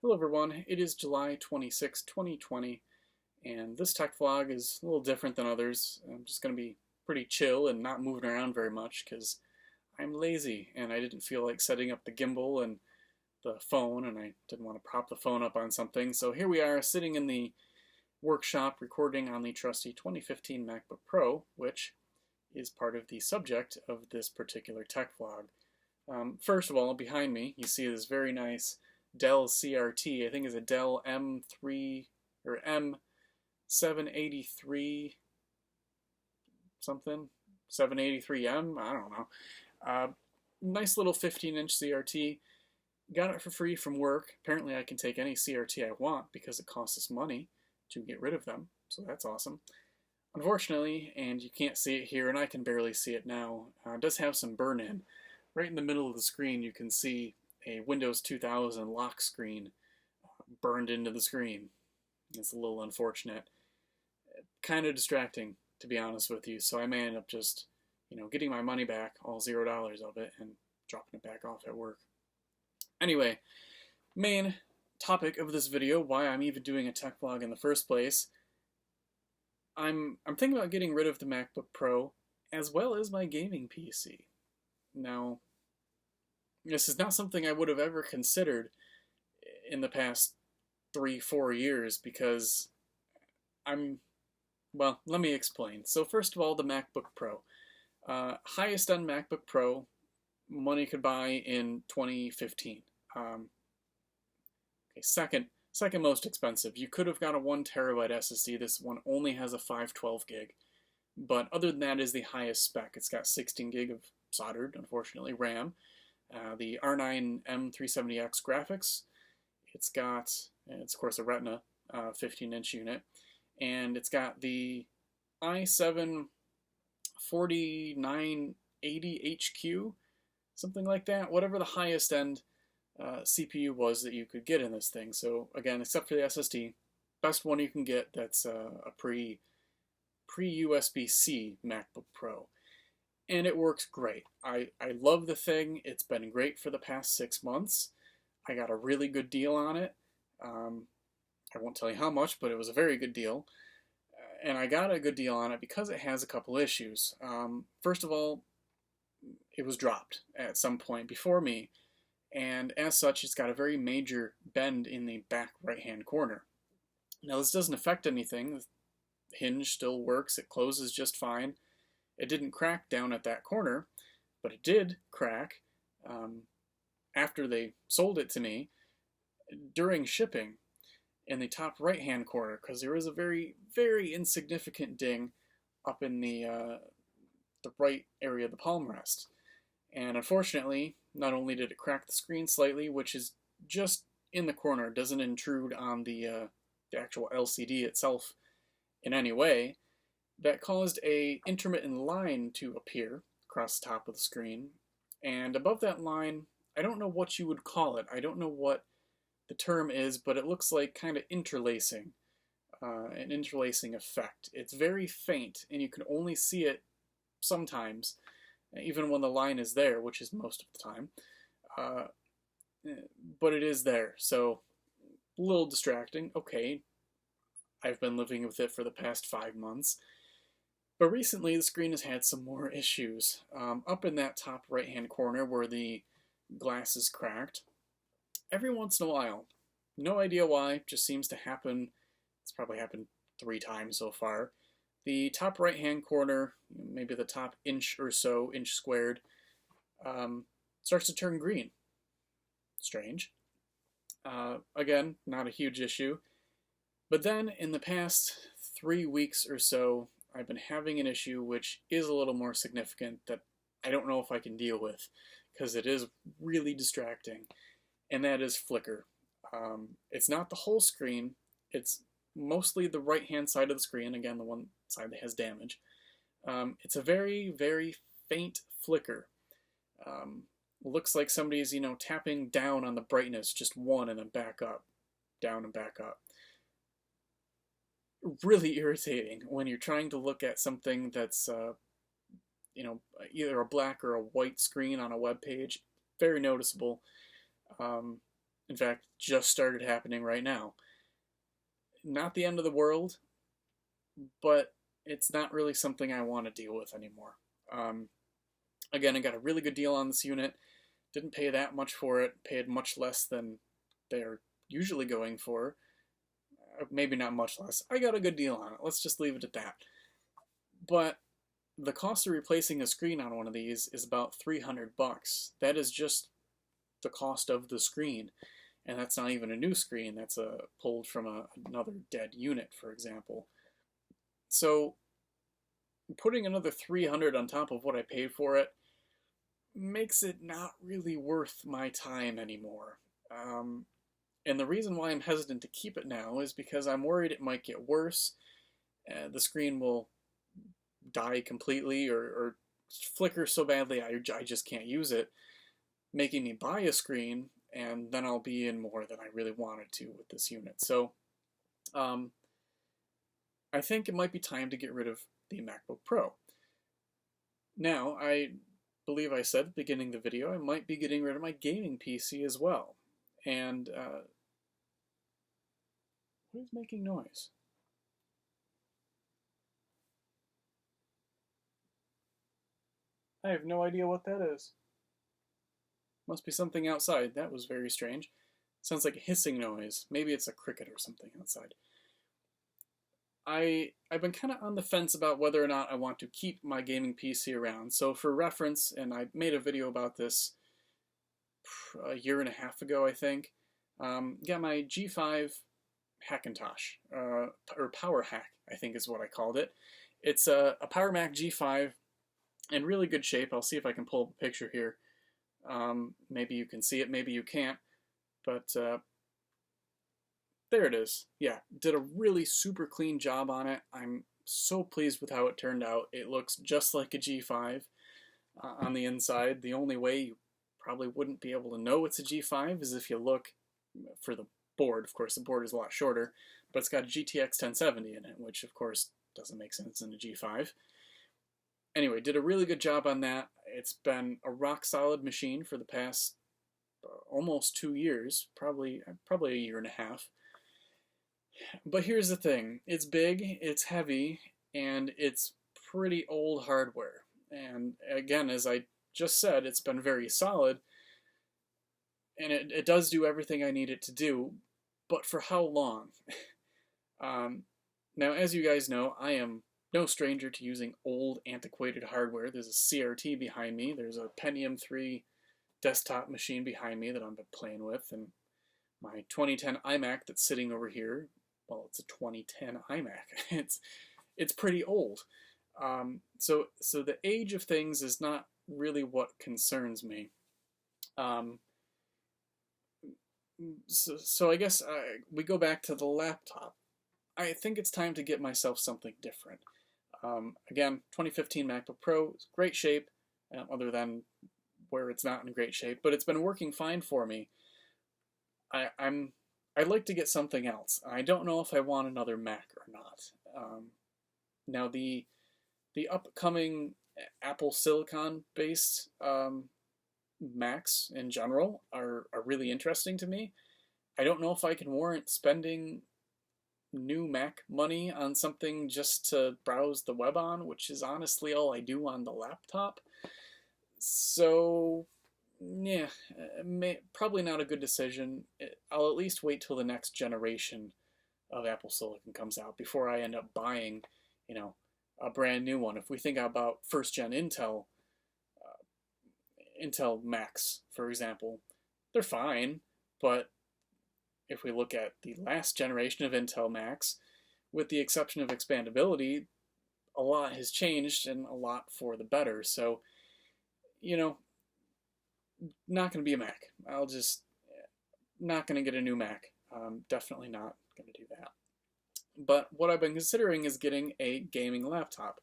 Hello everyone, it is July 26, 2020, and this tech vlog is a little different than others. I'm just going to be pretty chill and not moving around very much because I'm lazy and I didn't feel like setting up the gimbal and the phone, and I didn't want to prop the phone up on something. So here we are sitting in the workshop recording on the trusty 2015 MacBook Pro, which is part of the subject of this particular tech vlog. First of all, behind me you see this very nice Dell CRT. I think is a Dell M3 or M783 something, 783M, I don't know. Nice little 15-inch CRT. Got it for free from work. Apparently I can take any CRT I want because it costs us money to get rid of them, so that's awesome. Unfortunately, and you can't see it here, and I can barely see it now, it does have some burn-in. Right in the middle of the screen you can see a Windows 2000 lock screen burned into the screen. It's a little unfortunate. Kind of distracting, to be honest with you, so I may end up just, getting my money back, all $0 of it, and dropping it back off at work. Anyway, main topic of this video, why I'm even doing a tech vlog in the first place. I'm thinking about getting rid of the MacBook Pro as well as my gaming PC. Now, this is not something I would have ever considered in the past 3-4 years because well, let me explain. So first of all, the MacBook Pro. Highest end MacBook Pro money could buy in 2015. Okay, second most expensive. You could have got a 1 terabyte SSD. This one only has a 512 gig. But other than that is the highest spec. It's got 16 gig of soldered, unfortunately, RAM. The R9 M370X graphics. It's of course a Retina 15-inch unit. And it's got the i7 4980HQ, something like that. Whatever the highest end CPU was that you could get in this thing. So again, except for the SSD, best one you can get that's a pre-USB-C MacBook Pro. And it works great. I love the thing. It's been great for the past 6 months. I got a really good deal on it. I won't tell you how much, but it was a very good deal. And I got a good deal on it because it has a couple issues. First of all, it was dropped at some point before me, and as such, it's got a very major bend in the back right-hand corner. Now, this doesn't affect anything. The hinge still works. It closes just fine. It didn't crack down at that corner, but it did crack after they sold it to me during shipping in the top right-hand corner, because there is a very, very insignificant ding up in the right area of the palm rest. And unfortunately, not only did it crack the screen slightly, which is just in the corner, doesn't intrude on the actual LCD itself in any way, that caused a intermittent line to appear across the top of the screen. And above that line, I don't know what you would call it. I don't know what the term is, but it looks like kind of interlacing, an interlacing effect. It's very faint, and you can only see it sometimes, even when the line is there, which is most of the time. But it is there, so a little distracting. Okay, I've been living with it for the past 5 months. But recently, the screen has had some more issues. Up in that top right-hand corner where the glass is cracked, every once in a while, no idea why, just seems to happen. It's probably happened 3 times so far. The top right-hand corner, maybe the top inch or so, inch squared, starts to turn green. Strange. Again, not a huge issue. But then, in the past 3 weeks or so, I've been having an issue which is a little more significant that I don't know if I can deal with, because it is really distracting, and that is flicker. It's not the whole screen, it's mostly the right-hand side of the screen, again, the one side that has damage. It's a very, very faint flicker. Looks like somebody's, tapping down on the brightness, just one, and then back up, down and back up. Really irritating when you're trying to look at something that's, either a black or a white screen on a web page. Very noticeable. In fact, just started happening right now. Not the end of the world, but it's not really something I want to deal with anymore. Um, Again, I got a really good deal on this unit. Didn't pay that much for it. Paid much less than they're usually going for. Maybe not much less. I got a good deal on it. Let's just leave it at that. But the cost of replacing a screen on one of these is about $300. That is just the cost of the screen. And that's not even a new screen. That's pulled from another dead unit, for example. So putting another $300 on top of what I paid for it makes it not really worth my time anymore. And the reason why I'm hesitant to keep it now is because I'm worried it might get worse. The screen will die completely or flicker so badly I just can't use it, making me buy a screen, and then I'll be in more than I really wanted to with this unit. So I think it might be time to get rid of the MacBook Pro. Now, I believe I said at the beginning of the video I might be getting rid of my gaming PC as well. And what is making noise? I have no idea what that is. Must be something outside. That was very strange. Sounds like a hissing noise. Maybe it's a cricket or something outside. I've been kind of on the fence about whether or not I want to keep my gaming PC around. So for reference, and I made a video about this a year and a half ago, I think. Got my G5 Hackintosh, or Power Hack, I think is what I called it. It's a Power Mac G5 in really good shape. I'll see if I can pull up a picture here. Maybe you can see it, maybe you can't. But there it is. Yeah, did a really super clean job on it. I'm so pleased with how it turned out. It looks just like a G5 on the inside. The only way you probably wouldn't be able to know it's a G5 is if you look for the board. Of course, the board is a lot shorter, but it's got a GTX 1070 in it, which of course doesn't make sense in a G5. Anyway, did a really good job on that. It's been a rock solid machine for the past almost 2 years, probably a year and a half. But here's the thing, it's big, it's heavy, and it's pretty old hardware. And again, as I just said, it's been very solid, and it does do everything I need it to do, but for how long? Now, as you guys know, I am no stranger to using old, antiquated hardware. There's a CRT behind me, there's a Pentium 3 desktop machine behind me that I've been playing with, and my 2010 iMac that's sitting over here. Well, it's a 2010 iMac. It's pretty old. So the age of things is not really what concerns me. So I guess we go back to the laptop. I think it's time to get myself something different. Again, 2015 MacBook Pro is great shape, other than where it's not in great shape, but it's been working fine for me. I'd like to get something else. I don't know if I want another Mac or not. Now the upcoming Apple Silicon based Macs in general are really interesting to me. I don't know if I can warrant spending new Mac money on something just to browse the web on, which is honestly all I do on the laptop. So yeah, probably not a good decision. I'll at least wait till the next generation of Apple Silicon comes out before I end up buying, a brand new one. If we think about first gen Intel Macs, for example, they're fine, but if we look at the last generation of Intel Macs, with the exception of expandability, a lot has changed and a lot for the better. So, not going to be a Mac. Not going to get a new Mac. Definitely not going to do that. But what I've been considering is getting a gaming laptop.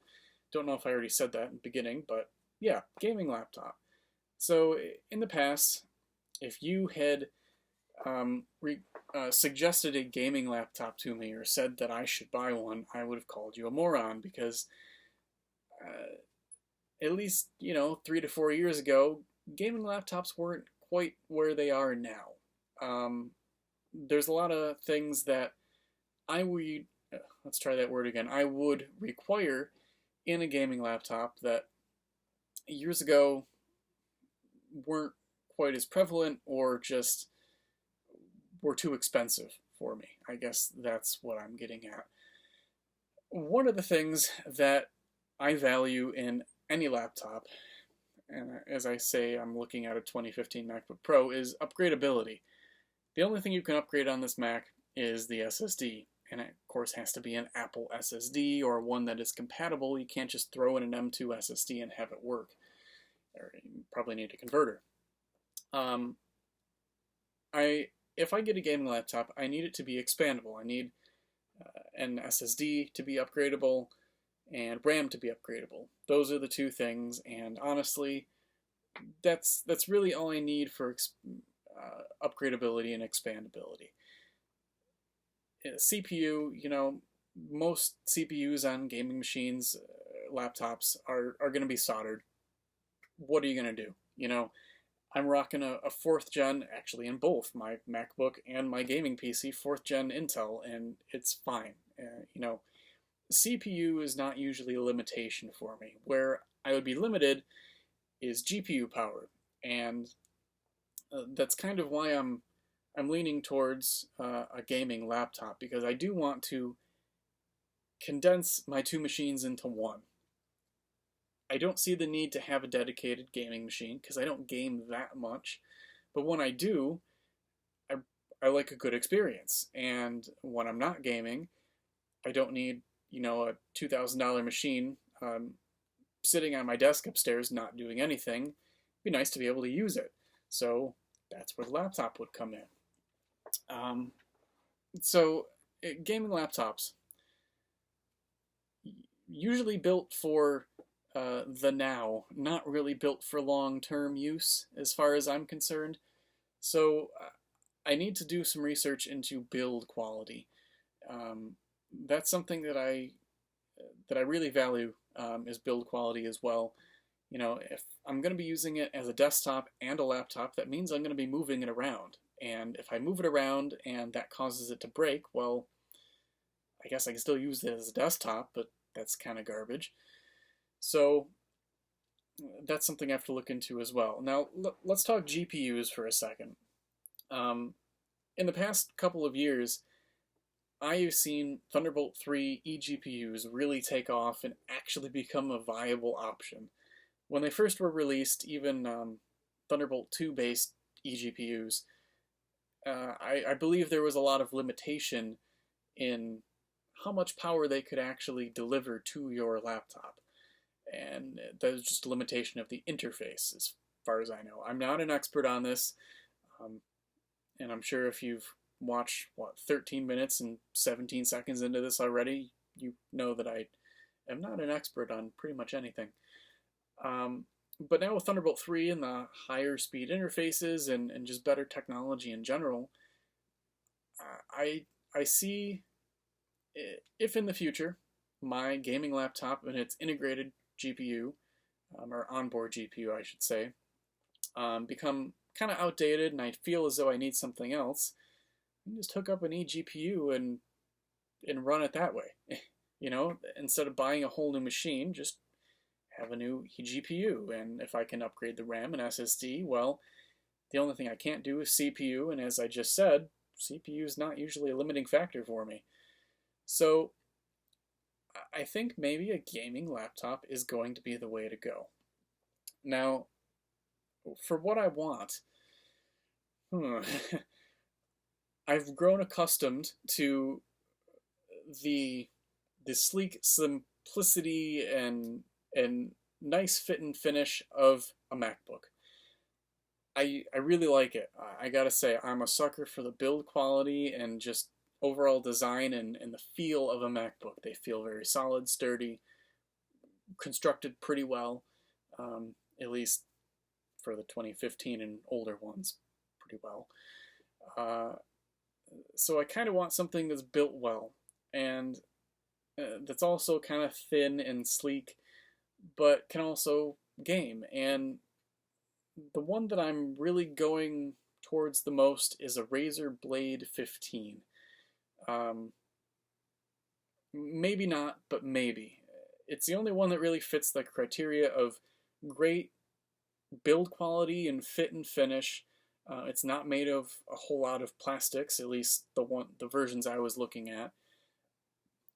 Don't know if I already said that in the beginning, but yeah, gaming laptop. So in the past, if you had suggested a gaming laptop to me or said that I should buy one, I would have called you a moron because at least, 3 to 4 years ago, gaming laptops weren't quite where they are now. There's a lot of things that I would, let's try that word again, I would require in a gaming laptop that years ago weren't quite as prevalent or just were too expensive for me. I guess that's what I'm getting at. One of the things that I value in any laptop, and as I say, I'm looking at a 2015 MacBook Pro, is upgradability. The only thing you can upgrade on this Mac is the SSD, and it, of course, has to be an Apple SSD or one that is compatible. You can't just throw in an M2 SSD and have it work. Or you probably need a converter. If I get a gaming laptop, I need it to be expandable. I need an SSD to be upgradable and RAM to be upgradable. Those are the two things, and honestly, that's really all I need for upgradability and expandability. CPU, you know, most CPUs on gaming machines, laptops are going to be soldered. What are you going to do? You know, I'm rocking a 4th gen, actually in both my MacBook and my gaming PC, 4th gen Intel, and it's fine. You know, CPU is not usually a limitation for me. Where I would be limited is GPU power, and that's kind of why I'm leaning towards a gaming laptop, because I do want to condense my two machines into one. I don't see the need to have a dedicated gaming machine because I don't game that much, but when I do, I like a good experience. And when I'm not gaming, I don't need, you know, a $2,000 machine sitting on my desk upstairs not doing anything. It'd be nice to be able to use it. So that's where the laptop would come in. Gaming laptops, usually built for the now, not really built for long-term use as far as I'm concerned. So I need to do some research into build quality. That's something that I really value, is build quality as well. You know, if I'm going to be using it as a desktop and a laptop, that means I'm going to be moving it around. And if I move it around and that causes it to break, well, I guess I can still use it as a desktop, but that's kind of garbage. So that's something I have to look into as well. Now, let's talk GPUs for a second. In the past couple of years, I have seen Thunderbolt 3 eGPUs really take off and actually become a viable option. When they first were released, even Thunderbolt 2 based eGPUs, I believe there was a lot of limitation in how much power they could actually deliver to your laptop. And that was just a limitation of the interface, as far as I know. I'm not an expert on this, and I'm sure if you've watched, 13 minutes and 17 seconds into this already, you know that I am not an expert on pretty much anything. But now with Thunderbolt 3 and the higher speed interfaces and just better technology in general, I see, if in the future my gaming laptop and its integrated GPU, or onboard GPU I should say, become kind of outdated and I feel as though I need something else, I can just hook up an eGPU and run it that way. You know, instead of buying a whole new machine, just have a new eGPU. And if I can upgrade the RAM and SSD, well, the only thing I can't do is CPU, and as I just said, CPU is not usually a limiting factor for me. So I think maybe a gaming laptop is going to be the way to go. Now, for what I want, I've grown accustomed to the sleek simplicity and nice fit and finish of a MacBook. I really like it. I gotta say, I'm a sucker for the build quality and just overall design and the feel of a MacBook. They feel very solid, sturdy, constructed pretty well, at least for the 2015 and older ones, pretty well. So I kind of want something that's built well, and that's also kind of thin and sleek, but can also game. And the one that I'm really going towards the most is a Razer Blade 15. Maybe not, but maybe. It's the only one that really fits the criteria of great build quality and fit and finish. It's not made of a whole lot of plastics, at least the versions I was looking at.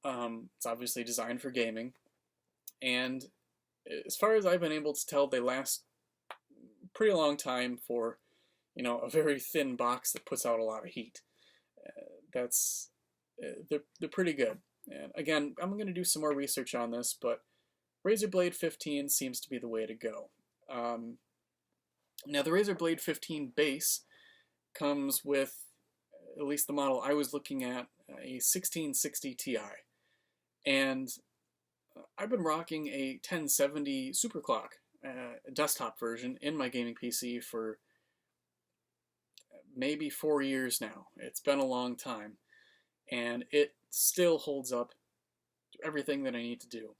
It's obviously designed for gaming, and as far as I've been able to tell, they last pretty long time for, you know, a very thin box that puts out a lot of heat. They're pretty good. And again, I'm going to do some more research on this, but Razer Blade 15 seems to be the way to go. Now, the Razer Blade 15 base comes with, at least the model I was looking at, a 1660 Ti. And I've been rocking a 1070 Superclock desktop version in my gaming PC for maybe 4 years now. It's been a long time, and it still holds up to everything that I need to do.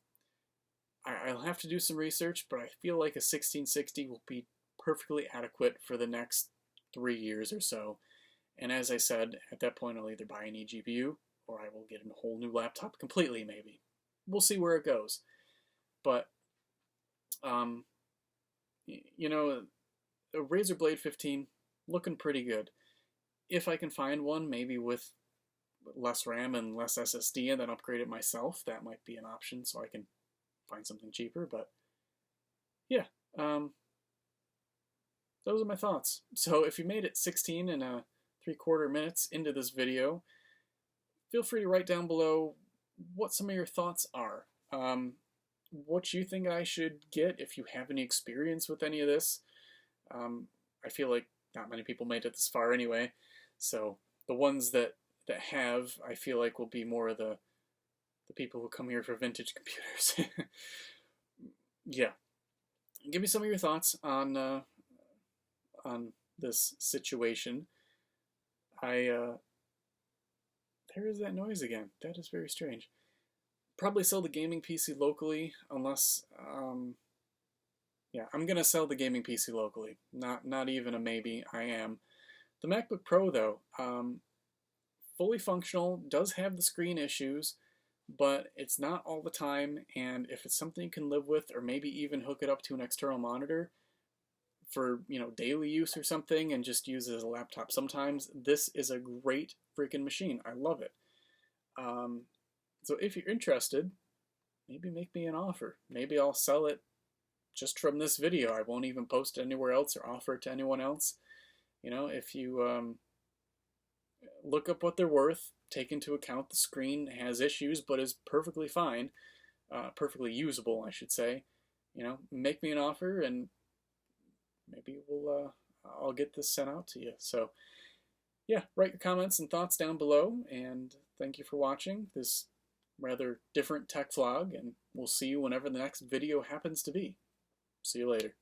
I'll have to do some research, but I feel like a 1660 will be perfectly adequate for the next 3 years or so. And as I said, at that point I'll either buy an eGPU or I will get a whole new laptop completely, maybe. We'll see where it goes. But, you know, a Razer Blade 15, looking pretty good. If I can find one, maybe with less RAM and less SSD, and then upgrade it myself, that might be an option, so I can find something cheaper. But yeah, those are my thoughts. So if you made it 16 and 3/4 minutes into this video, feel free to write down below what some of your thoughts are. What you think I should get, if you have any experience with any of this. I feel like not many people made it this far anyway, so the ones that have, I feel like, will be more of the people who come here for vintage computers. Yeah, give me some of your thoughts on this situation. There is that noise again. That is very strange. Probably sell the gaming PC locally, unless yeah, I'm gonna sell the gaming PC locally. Not even a maybe. I am. The MacBook Pro, though, fully functional, does have the screen issues, but it's not all the time, and if it's something you can live with, or maybe even hook it up to an external monitor for, you know, daily use or something, and just use it as a laptop sometimes, this is a great freaking machine. I love it. So if you're interested, maybe make me an offer. Maybe I'll sell it just from this video. I won't even post it anywhere else or offer it to anyone else. You know, if you look up what they're worth, take into account the screen has issues but is perfectly fine, perfectly usable, I should say. You know, make me an offer and maybe I'll get this sent out to you. So yeah, write your comments and thoughts down below, and thank you for watching this rather different tech vlog, and we'll see you whenever the next video happens to be. See you later.